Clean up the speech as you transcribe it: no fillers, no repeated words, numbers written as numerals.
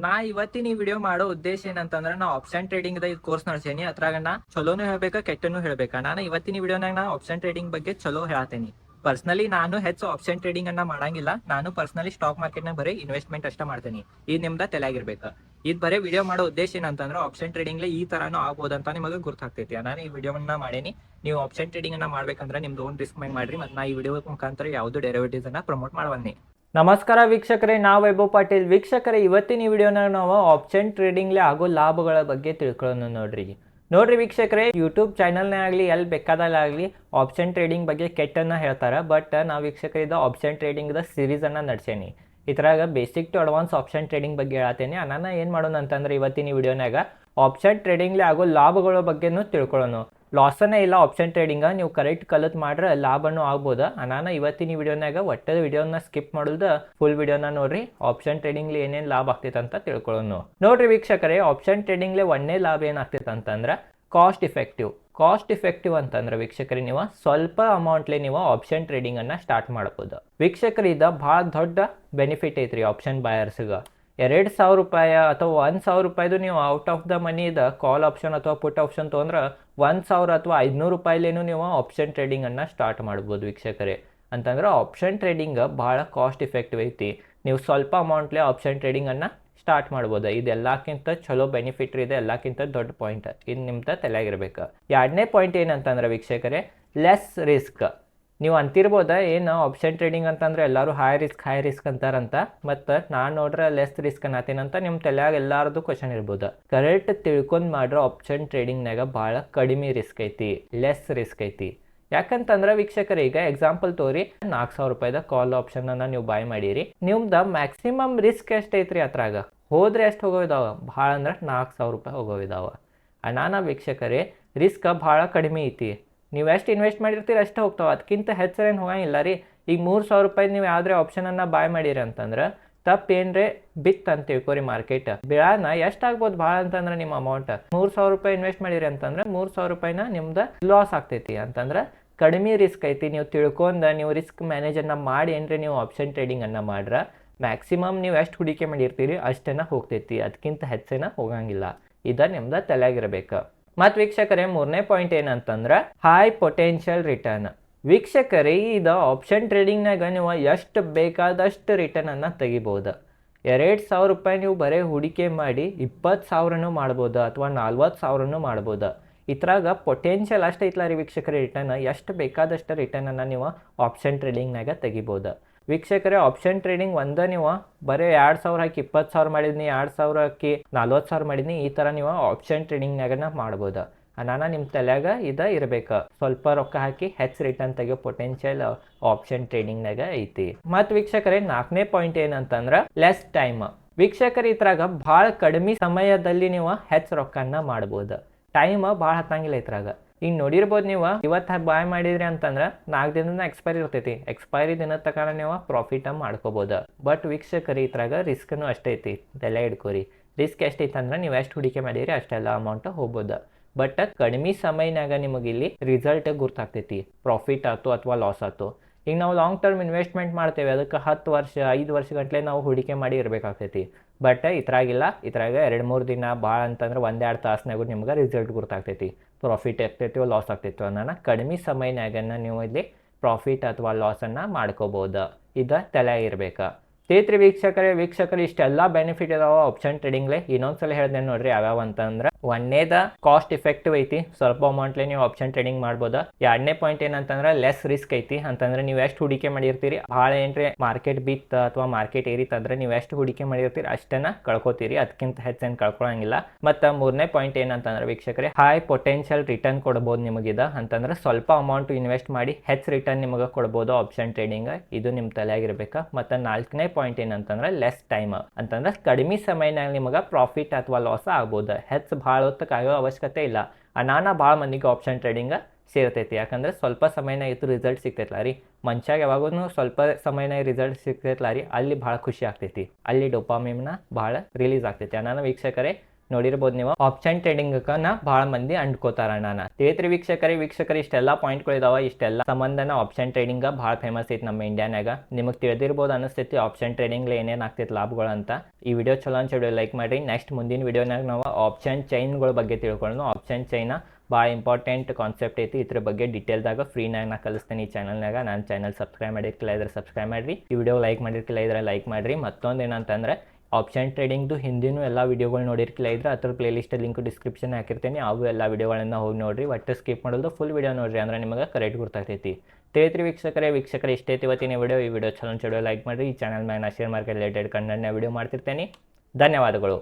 ನಾ ಇವತ್ತಿನ ಈ ವಿಡಿಯೋ ಮಾಡೋ ಉದ್ದೇಶ ಏನಂತಂದ್ರೆ ನಾ ಆಪ್ಷನ್ ಟ್ರೇಡಿಂಗ್ ಈ ಕೋರ್ಸ್ ನಡೆಸೇನಿ. ಅದ್ರಾಗ ನಾ ಚಲೋನು ಹೇಳ್ಬೇಕಾ ಕೆಟ್ಟನು ಹೇಳ್ಬೇಕಾ. ನಾನು ಇವತ್ತಿನ ವಿಡಿಯೋನಾಗ ನಾ ಆಪ್ಷನ್ ಟ್ರೇಡಿಂಗ್ ಬಗ್ಗೆ ಚಲೋ ಹೇಳ್ತೇನೆ. ಪರ್ಸನಲಿ ನಾನು ಹೆಚ್ಚು ಆಪ್ಷನ್ ಟ್ರೇಡಿಂಗ್ ಅನ್ನ ಮಾಡಂಗಿಲ್ಲ. ನಾನು ಪರ್ಸನಲಿ ಸ್ಟಾಕ್ ಮಾರ್ಕೆಟ್ ನಾಗ ಬರೀ ಇನ್ವೆಸ್ಟ್ಮೆಂಟ್ ಅಷ್ಟ ಮಾಡ್ತೇನೆ. ಇದು ನಿಮ್ದ ತಲೆಯಾಗಿರ್ಬೇಕು. ಇದು ಬರೀ ವಿಡಿಯೋ ಮಾಡೋ ಉದ್ದೇಶ ಏನಂತಂದ್ರೆ ಆಪ್ಷನ್ ಟ್ರೇಡಿಂಗ್ ಈ ತರಾನು ಆಗ್ಬೋದಂತ ನಿಮಗೆ ಗುರ್ತಾಗ್ತೈತಿ. ನಾನು ಈ ವಿಡಿಯೋವನ್ನ ಮಾಡೇನಿ. ನೀವು ಆಪ್ಷನ್ ಟ್ರೇಡಿಂಗ್ ಅನ್ನ ಮಾಡ್ಬೇಕಂದ್ರೆ ನಿಮ್ದು ಓನ್ ರಿಸ್ಕ್ ಮೇಲೆ ಮಾಡ್ರಿ. ಮತ್ತೆ ನಾ ಈ ವಿಡಿಯೋ ಮುಖಾಂತರ ಯಾವ್ದು ಡೆರಿವೇಟಿವ್ಸ್ ಅನ್ನ ಪ್ರಮೋಟ್ ಮಾಡಬನ್ನಿ. ನಮಸ್ಕಾರ ವೀಕ್ಷಕರೇ, ನಾವು ವೈಭವ್ ಪಾಟೀಲ್. ವೀಕ್ಷಕರೇ, ಇವತ್ತಿನ ಈ ವಿಡಿಯೋನಾಗ ನಾವು ಆಪ್ಷನ್ ಟ್ರೇಡಿಂಗ್ಲಿ ಆಗೋ ಲಾಭಗಳ ಬಗ್ಗೆ ತಿಳ್ಕೊಳ್ಳೋಣ. ನೋಡ್ರಿ ವೀಕ್ಷಕರೇ, ಯೂಟ್ಯೂಬ್ ಚಾನಲ್ನೇ ಆಗಲಿ ಎಲ್ಲಿ ಬೇಕಾದಲ್ಲಾಗಲಿ ಆಪ್ಷನ್ ಟ್ರೇಡಿಂಗ್ ಬಗ್ಗೆ ಕೆಟ್ಟನ್ನ ಹೇಳ್ತಾರೆ. ಬಟ್ ನಾವು ವೀಕ್ಷಕರ ಇದು ಆಪ್ಷನ್ ಟ್ರೇಡಿಂಗ್ದ ಸೀರೀಸನ್ನು ನಡೆಸೇನಿ. ಇದ್ರಾಗ basic to advance option trading ಬಗ್ಗೆ ಹೇಳ್ತೇನೆ. ನಾನು ಏನು ಮಾಡೋಣ ಅಂತಂದ್ರೆ ಇವತ್ತಿನ ವಿಡಿಯೋನಾಗ ಆಪ್ಷನ್ ಟ್ರೇಡಿಂಗ್ಲಿ ಆಗೋ ಲಾಭಗಳ ಬಗ್ಗೆನೂ ತಿಳ್ಕೊಳ್ಳೋಣ. ಲಾಸನೇ ಇಲ್ಲ ಆಪ್ಷನ್ ಟ್ರೇಡಿಂಗ್, ನೀವು ಕರೆಕ್ಟ್ ಕಲಿತ್ ಮಾಡ್ರೆ ಲಾಭನೂ ಆಗ್ಬೋದು. ನಾನು ಇವತ್ತಿನ ವಿಡಿಯೋನಾಗ ಒಟ್ಟದ ವಿಡಿಯೋನ ಸ್ಕಿಪ್ ಮಾಡೋದು ಫುಲ್ ವಿಡಿಯೋನ ನೋಡ್ರಿ. ಆಪ್ಷನ್ ಟ್ರೇಡಿಂಗ್ಲಿ ಏನೇನು ಲಾಭ ಆಗ್ತೈತೆ ಅಂತ ತಿಳ್ಕೊಳ್ಳೋಣ. ನೋಡ್ರಿ ವೀಕ್ಷಕರೇ, ಆಪ್ಷನ್ ಟ್ರೇಡಿಂಗ್ಲಿ ಒಂದೇ ಲಾಭ ಏನಾಗ್ತೈತೆ ಅಂತಂದ್ರೆ ಕಾಸ್ಟ್ ಇಫೆಕ್ಟಿವ್ ಅಂತಂದ್ರೆ ವೀಕ್ಷಕರಿ ನೀವು ಸ್ವಲ್ಪ ಅಮೌಂಟ್ಲಿ ನೀವು ಆಪ್ಷನ್ ಟ್ರೇಡಿಂಗ್ ಅನ್ನ ಸ್ಟಾರ್ಟ್ ಮಾಡಬಹುದು. ವೀಕ್ಷಕರಿ ಇದ ಭಾಳ ದೊಡ್ಡ ಬೆನಿಫಿಟ್ ಐತ್ರಿ ಆಪ್ಷನ್ ಬಾಯರ್ಸ್ಗೆ. 2,000 ರೂಪಾಯಿ ಅಥವಾ 1,000 ರೂಪಾಯಿದು ನೀವು ಔಟ್ ಆಫ್ ದ ಮನಿ ಇದ ಕಾಲ್ ಆಪ್ಷನ್ ಅಥವಾ ಪುಟ್ ಆಪ್ಷನ್ ತೊಗೊಂಡ್ರೆ 1,000 ಅಥವಾ 500 ರೂಪಾಯಿಲೇನು ನೀವು ಆಪ್ಷನ್ ಟ್ರೇಡಿಂಗ್ ಅನ್ನ ಸ್ಟಾರ್ಟ್ ಮಾಡ್ಬೋದು ವೀಕ್ಷಕರೇ. ಅಂತಂದ್ರೆ ಆಪ್ಷನ್ ಟ್ರೇಡಿಂಗ್ ಭಾಳ ಕಾಸ್ಟ್ ಇಫೆಕ್ಟಿವ್ ಐತಿ. ನೀವು ಸ್ವಲ್ಪ ಅಮೌಂಟ್ಲಿ ಆಪ್ಷನ್ ಟ್ರೇಡಿಂಗ್ ಅನ್ನ ಸ್ಟಾರ್ಟ್ ಮಾಡ್ಬೋದು. ಇದು ಎಲ್ಲಕ್ಕಿಂತ ಚಲೋ ಬೆನಿಫಿಟ್ ಇದೆ, ಎಲ್ಲಕ್ಕಿಂತ ದೊಡ್ಡ ಪಾಯಿಂಟ್. ಇದು ನಿಮ್ದು ತಲೆಯಾಗಿರ್ಬೇಕು. ಎರಡನೇ ಪಾಯಿಂಟ್ ಏನಂತಂದ್ರೆ ವೀಕ್ಷಕರೇ, ಲೆಸ್ ರಿಸ್ಕ್. ನೀವು ಅಂತಿರ್ಬೋದ ಏನು ಆಪ್ಷನ್ ಟ್ರೇಡಿಂಗ್ ಅಂತಂದ್ರೆ ಎಲ್ಲರೂ ಹೈ ರಿಸ್ಕ್ ಅಂತಾರಂತ. ಮತ್ತು ನಾನು ನೋಡ್ರೆ ಲೆಸ್ ರಿಸ್ಕ್ ಅನ್ನತ್ತೀನಂತ ನಿಮ್ಮ ತಲೆಯಾಗ ಎಲ್ಲಾರದು ಕ್ವಶನ್ ಇರ್ಬೋದು. ಕರೆಕ್ಟ್ ತಿಳ್ಕೊಂಡು ಮಾಡ್ರೆ ಆಪ್ಷನ್ ಟ್ರೇಡಿಂಗ್ನಾಗ ಭಾಳ ಕಡಿಮೆ ರಿಸ್ಕ್ ಐತಿ, ಲೆಸ್ ರಿಸ್ಕ್ ಐತಿ. ಯಾಕಂತಂದ್ರೆ ವೀಕ್ಷಕರ ಈಗ ಎಕ್ಸಾಂಪಲ್ ತೋರಿ 4,000 ರೂಪಾಯಿದ ಕಾಲ್ ಆಪ್ಷನ್ ಅನ್ನ ನೀವು ಬಾಯ್ ಮಾಡಿರಿ. ನಿಮ್ದು ಮ್ಯಾಕ್ಸಿಮಮ್ ರಿಸ್ಕ್ ಎಷ್ಟೈತ್ರಿ ಅದ್ರಾಗ ಹೋದ್ರೆ ಎಷ್ಟು ಹೋಗೋವಿದಾವ? ಭಾಳ ಅಂದ್ರೆ 4,000 ರೂಪಾಯಿ ಹೋಗೋವಿದಾವ. ಅನಾನ ವೀಕ್ಷಕರೇ, ರಿಸ್ಕ್ ಭಾಳ ಕಡಿಮೆ ಐತಿ. ನೀವು ಎಷ್ಟು ಇನ್ವೆಸ್ಟ್ ಮಾಡಿರ್ತೀರಿ ಅಷ್ಟೇ ಹೋಗ್ತಾವ, ಅದಕ್ಕಿಂತ ಹೆಚ್ಚರೇನು ಹೋಗಂಗಿಲ್ಲ ರೀ. ಈಗ 3,000 ರೂಪಾಯಿ ನೀವು ಯಾವ್ದ್ರೆ ಆಪ್ಷನನ್ನು ಬಾಯ್ ಮಾಡಿರಿ ಅಂತಂದ್ರೆ ತಪ್ಪೇನ್ರೆ ಬಿತ್ತು ಅಂತ ತಿಳ್ಕೊರಿ. ಮಾರ್ಕೆಟ್ ಬೆಳಾನ ಎಷ್ಟಾಗ್ಬೋದು ಭಾಳ ಅಂತಂದ್ರೆ ನಿಮ್ಮ ಅಮೌಂಟ್ 3,000 ರೂಪಾಯಿ ಇನ್ವೆಸ್ಟ್ ಮಾಡಿರಿ ಅಂತಂದ್ರೆ 3,000 ರೂಪಾಯಿನ ನಿಮ್ದು ಲಾಸ್ ಆಗ್ತೈತಿ. ಅಂತಂದ್ರೆ ಕಡಿಮೆ ರಿಸ್ಕ್ ಐತಿ. ನೀವು ತಿಳ್ಕೊಂಡು ನೀವು ರಿಸ್ಕ್ ಮ್ಯಾನೇಜನ್ನು ಮಾಡಿ ಏನ್ರಿ ನೀವು ಆಪ್ಷನ್ ಟ್ರೇಡಿಂಗ್ ಅನ್ನ ಮಾಡ್ರೆ ಮ್ಯಾಕ್ಸಿಮಮ್ ನೀವು ಎಷ್ಟು ಹೂಡಿಕೆ ಮಾಡಿರ್ತೀರಿ ಅಷ್ಟೇನ ಹೋಗ್ತೈತಿ, ಅದಕ್ಕಿಂತ ಹೆಚ್ಚೇನ ಹೋಗಂಗಿಲ್ಲ. ಇದ ನಿಮ್ದು ತಲೆಯಾಗಿರ್ಬೇಕು. ಮತ್ತು ವೀಕ್ಷಕರೇ, ಮೂರನೇ ಪಾಯಿಂಟ್ ಏನಂತಂದ್ರೆ ಹೈ ಪೊಟೆನ್ಷಿಯಲ್ ರಿಟರ್ನ್. ವೀಕ್ಷಕರೇ, ಇದು ಆಪ್ಷನ್ ಟ್ರೇಡಿಂಗ್ನಾಗ ನೀವು ಎಷ್ಟು ಬೇಕಾದಷ್ಟು ರಿಟರ್ನ್ ಅನ್ನ ತೆಗಿಬೋದು. 2,000 ರೂಪಾಯಿ ನೀವು ಬರೀ ಹೂಡಿಕೆ ಮಾಡಿ 20,000 ಮಾಡ್ಬೋದು ಅಥವಾ 40,000 ಮಾಡ್ಬೋದು. ಇದ್ರಾಗ ಪೊಟೆನ್ಷಿಯಲ್ ಅಷ್ಟು ಐತ್ಲ ರೀ ವೀಕ್ಷಕರೇ. ರಿಟರ್ನ್ ಎಷ್ಟು ಬೇಕಾದಷ್ಟು ರಿಟರ್ನ್ ಅನ್ನ ನೀವು ಆಪ್ಷನ್ ಟ್ರೇಡಿಂಗ್ನಾಗ ತೆಗಿಬೋದು. ವೀಕ್ಷಕರೇ, ಆಪ್ಷನ್ ಟ್ರೇಡಿಂಗ್ ಒಂದ ನೀವು ಬರೀ 2,000 ಹಾಕಿ 20,000 ಮಾಡಿದ್ನಿ, 2,000 ಹಾಕಿ 40,000 ಮಾಡಿದ್ನಿ, ಈ ಥರ ನೀವು ಆಪ್ಷನ್ ಟ್ರೇಡಿಂಗ್ನಾಗ ಮಾಡ್ಬೋದು. ನಾನು ನಿಮ್ಮ ತಲೆಯಾಗ ಇದು ಇರಬೇಕು. ಸ್ವಲ್ಪ ರೊಕ್ಕ ಹಾಕಿ ಹೆಚ್ಚು ರಿಟರ್ನ್ ತೆಗಿಯೋ ಪೊಟೆನ್ಷಿಯಲ್ ಆಪ್ಷನ್ ಟ್ರೇಡಿಂಗ್ನಾಗ ಐತಿ. ಮತ್ತು ವೀಕ್ಷಕರೇ, 4ನೇ ಪಾಯಿಂಟ್ ಏನಂತಂದ್ರೆ ಲೆಸ್ ಟೈಮ್. ವೀಕ್ಷಕರೇ, ಇದ್ರಾಗ ಭಾಳ ಕಡಿಮೆ ಸಮಯದಲ್ಲಿ ನೀವು ಹೆಚ್ಚು ರೊಕ್ಕನ್ನ ಮಾಡ್ಬೋದು. ಟೈಮ್ ಭಾಳ ಹತ್ತಂಗಿಲ್ಲ ಇದ್ರಾಗ. ಈಗ ನೋಡಿರ್ಬೋದು ನೀವು ಇವತ್ತು ಬಾಯ್ ಮಾಡಿದ್ರಿ ಅಂತಂದ್ರೆ 4 ದಿನದ ಎಕ್ಸ್ಪೈರಿ ಇರ್ತೈತಿ. ಎಕ್ಸ್ಪೈರಿ ದಿನದ ತನಕ ನೀವು ಪ್ರಾಫಿಟ್ ಮಾಡ್ಕೋಬೋದು. ಬಟ್ ವೀಕ್ಷಕರಿ ಇದ್ರಾಗ ರಿಸ್ಕ್ನು ಅಷ್ಟೇ ಐತಿ, ತಲೆ ಹಿಡ್ಕೋರಿ. ರಿಸ್ಕ್ ಎಷ್ಟೈತೆ ಅಂದ್ರೆ ನೀವು ಎಷ್ಟು ಹೂಡಿಕೆ ಮಾಡಿರಿ ಅಷ್ಟೆಲ್ಲ ಅಮೌಂಟ್ ಹೋಗ್ಬೋದು. ಬಟ್ ಕಡಿಮೆ ಸಮಯನಾಗ ನಿಮಗೆ ಇಲ್ಲಿ ರಿಸಲ್ಟ್ ಗುರ್ತಾಗ್ತೈತಿ, ಪ್ರಾಫಿಟ್ ಆಯ್ತು ಅಥವಾ ಲಾಸ್ ಆಯ್ತು. ಈಗ ನಾವು ಲಾಂಗ್ ಟರ್ಮ್ ಇನ್ವೆಸ್ಟ್ಮೆಂಟ್ ಮಾಡ್ತೇವೆ, ಅದಕ್ಕೆ 10 ವರ್ಷ 5 ವರ್ಷ ಗಂಟಲೆ ನಾವು ಹೂಡಿಕೆ ಮಾಡಿ ಇರಬೇಕಾಗ್ತೈತಿ. ಬಟ್ ಇದ್ರಾಗಿಲ್ಲ. ಇದ್ರಾಗ 2-3 ದಿನ ಭಾಳ ಅಂತಂದ್ರೆ 1-2 ತಾಸ್ನಾಗೂ ನಿಮ್ಗೆ ರಿಸಲ್ಟ್ ಗುರ್ತಾಗ್ತೈತಿ. ಪ್ರಾಫಿಟ್ ಆಗ್ತೈತಿವೋ ಲಾಸ್ ಆಗ್ತೈತಿವೋ ಅನ್ನೋಣ ಕಡಿಮೆ ಸಮಯನಾಗನ್ನ ನೀವು ಇಲ್ಲಿ ಪ್ರಾಫಿಟ್ ಅಥವಾ ಲಾಸನ್ನು ಮಾಡ್ಕೋಬೋದು. ಇದು ತಲೆ ಇರಬೇಕು. ತೇತ್ರಿ ವೀಕ್ಷಕರು ಇಷ್ಟೆಲ್ಲ ಬೆನಿಫಿಟ್ ಇದಾವ ಆಪ್ಷನ್ ಟ್ರೇಡಿಂಗ್ಲೆ. ಇನ್ನೊಂದ್ಸಲ ಹೇಳ್ದೆ ನೋಡ್ರಿ ಯಾವ್ಯಾವ ಅಂತಂದ್ರೆ, ಒಂದೇದ ಕಾಸ್ಟ್ ಇಫೆಕ್ಟಿವ್ ಐತಿ, ಸ್ವಲ್ಪ ಅಮೌಂಟ್ಲಿ ನೀವು ಆಪ್ಷನ್ ಟ್ರೇಡಿಂಗ್ ಮಾಡ್ಬೋದು. ಎರಡನೇ ಪಾಯಿಂಟ್ ಏನಂತಂದ್ರೆ ಲೆಸ್ ರಿಸ್ಕ್ ಐತಿ. ಅಂತಂದ್ರೆ ನೀವು ಎಷ್ಟು ಹೂಡಿಕೆ ಮಾಡಿರ್ತೀರಿ, ಭಾಳ ಏನ್ರಿ ಮಾರ್ಕೆಟ್ ಬಿತ್ತ ಅಥವಾ ಮಾರ್ಕೆಟ್ ಏರಿತಂದ್ರೆ ನೀವು ಎಷ್ಟು ಹೂಡಿಕೆ ಮಾಡಿರ್ತೀರಿ ಅಷ್ಟನ್ನ ಕಳ್ಕೊತೀರಿ, ಅದಕ್ಕಿಂತ ಹೆಚ್ಚೇನು ಕಳ್ಕೊಳಂಗಿಲ್ಲ. ಮತ್ತು ಮೂರನೇ ಪಾಯಿಂಟ್ ಏನಂತಂದ್ರೆ ವೀಕ್ಷಕರೇ, ಹೈ ಪೊಟೆನ್ಷಿಯಲ್ ರಿಟರ್ನ್ ಕೊಡ್ಬೋದು ನಿಮಗಿದ. ಅಂತಂದ್ರೆ ಸ್ವಲ್ಪ ಅಮೌಂಟ್ ಇನ್ವೆಸ್ಟ್ ಮಾಡಿ ಹೆಚ್ಚು ರಿಟರ್ನ್ ನಿಮಗೆ ಕೊಡ್ಬೋದು ಆಪ್ಷನ್ ಟ್ರೇಡಿಂಗ್. ಇದು ನಿಮ್ಮ ತಲೆಯಾಗಿರ್ಬೇಕು. ಮತ್ತು 4ನೇ ಪಾಯಿಂಟ್ ಏನಂತಂದ್ರೆ ಲೆಸ್ ಟೈಮ್. ಅಂತಂದ್ರೆ ಕಡಿಮೆ ಸಮಯನಾಗ ನಿಮಗೆ ಪ್ರಾಫಿಟ್ ಅಥವಾ ಲಾಸ್ ಆಗ್ಬೋದು. ಹೆಚ್ಚು ಭಾಳ ಹೊತ್ತಕ್ಕೆ ಆಗೋ ಅವಶ್ಯಕತೆ ಇಲ್ಲ. ಭಾಳ ಮಂದಿಗೆ ಆಪ್ಷನ್ ಟ್ರೇಡಿಂಗ್ ಸೇರ್ತೈತಿ. ಯಾಕಂದ್ರೆ ಸ್ವಲ್ಪ ಸಮಯನಾಗ ಇತ್ತು ರಿಸಲ್ಟ್ ಸಿಗ್ತೈತಲ್ಲ ರೀ. ಮನುಷ್ಯಾಗ ಯಾವಾಗೂ ಸ್ವಲ್ಪ ಸಮಯನಾಗ ರಿಸಲ್ಟ್ ಸಿಗ್ತೈತಲ್ಲ ರೀ, ಅಲ್ಲಿ ಭಾಳ ಖುಷಿ ಆಗ್ತೈತಿ. ಅಲ್ಲಿ ಡೋಪಾಮಿನ್ನ ಭಾಳ ರಿಲೀಸ್ ಆಗ್ತೈತಿ. ವೀಕ್ಷಕರೇ, ನೋಡಿರ್ಬೋದು ನೀವು ಆಪ್ಷನ್ ಟ್ರೇಡಿಂಗ್ನ ಬಹಳ ಮಂದಿ ಅಂಡ್ಕೋತಾರ ಅಣ್ಣ ತಿಳಿತ್ರಿ ವೀಕ್ಷಕರೇ ಇಷ್ಟೆಲ್ಲ ಪಾಯಿಂಟ್ಗಳು ಇದಾವ ಇಷ್ಟೆಲ್ಲ ಸಂಬಂಧನ ಆಪ್ಷನ್ ಟ್ರೇಡಿಂಗ್ ಬಹಳ ಫೇಮಸ್ ಐತಿ ನಮ್ಮ ಇಂಡಿಯಾನಾಗ ನಿಮಗೆ ತಿಳಿದಿರ್ಬೋದು ಅನಿಸ್ತೈತಿ ಆಪ್ಷನ್ ಟ್ರೇಡಿಂಗ್ ಏನೇನು ಆಗ್ತೈತಿ ಲಾಭಗಳು ಅಂತ ಈ ವಿಡಿಯೋ ಚಲೋ ಅಂತ ವಿಡಿಯೋ ಲೈಕ್ ಮಾಡಿ ನೆಕ್ಸ್ಟ್ ಮುಂದಿನ ವಿಡಿಯೋನಾಗ ನಾವು ಆಪ್ಷನ್ ಚೈನ್ಗಳ ಬಗ್ಗೆ ತಿಳ್ಕೊಳ್ಳೋಣ ಆಪ್ಷನ್ ಚೈನ್ ಭಾಳ ಇಂಪಾರ್ಟೆಂಟ್ ಕಾನ್ಸೆಪ್ಟ್ ಐತಿ ಇದ್ರ ಬಗ್ಗೆ ಡೀಟೇಲ್ದಾಗ ಫ್ರೀನಾಗ ನಾ ಕಲಿಸ್ತೀನಿ ಈ ಚಾನಲ್ನಾಗ ನನ್ನ ಚಾನಲ್ ಸಬ್ಸ್ಕ್ರೈಬ್ ಮಾಡಿರ್ಕಿಲ್ಲ ಇದ್ರೆ ಸಬ್ಸ್ಕ್ರೈಬ್ ಮಾಡಿರಿ ಈ ವಿಡಿಯೋ ಲೈಕ್ ಮಾಡಿರ್ಕಿಲ್ಲ ಇದ್ರೆ ಲೈಕ್ ಮಾಡಿರಿ ಮತ್ತೊಂದು ಏನಂತಂದ್ರೆ ಆಪ್ಷನ್ ಟ್ರೇಡಿಂಗ್ದು ಹಿಂದಿನೂ ಎಲ್ಲ ವಿಡಿಯೋಗಳು ನೋಡಿರ್ಕಿಲ್ಲ ಇದ್ರೆ ಅದ್ರ ಪ್ಲೇಲಿಸ್ಟ್ ಲಿಂಕ್ ಡಿಸ್ಕ್ರಿಪ್ಷನ್ ಹಾಕಿರ್ತೀನಿ ಅವು ಎಲ್ಲ ವಿಡಿಯೋಗಳನ್ನ ಹೋಗಿ ನೋಡಿರಿ ಒಟ್ಟು ಸ್ಕಿಪ್ ಮಾಡೋದು ಫುಲ್ ವಿಡಿಯೋ ನೋಡಿರಿ ಅಂದ್ರೆ ನಿಮಗೆ ಕರೆಕ್ಟ್ ಗೊತ್ತಾಗ್ತೈತಿ ತಿಳಿತ್ರಿ ವೀಕ್ಷಕರೇ ಇಷ್ಟೈತಿ ಇವತ್ತಿನ ವಿಡಿಯೋ ಈ ವಿಡಿಯೋ ಚಲೋ ಲೈಕ್ ಮಾಡಿರಿ ಈ ಚಾನಲ್ ಮ್ಯಾಗ ನಾ ಶೇರ್ ಮಾರ್ಕೆಟ್ ರಿಲೇಟೆಡ್ ಕಂಟೆಂಟ್ನ ವಿಡಿಯೋ ಮಾಡ್ತಿರ್ತೇನೆ ಧನ್ಯವಾದಗಳು.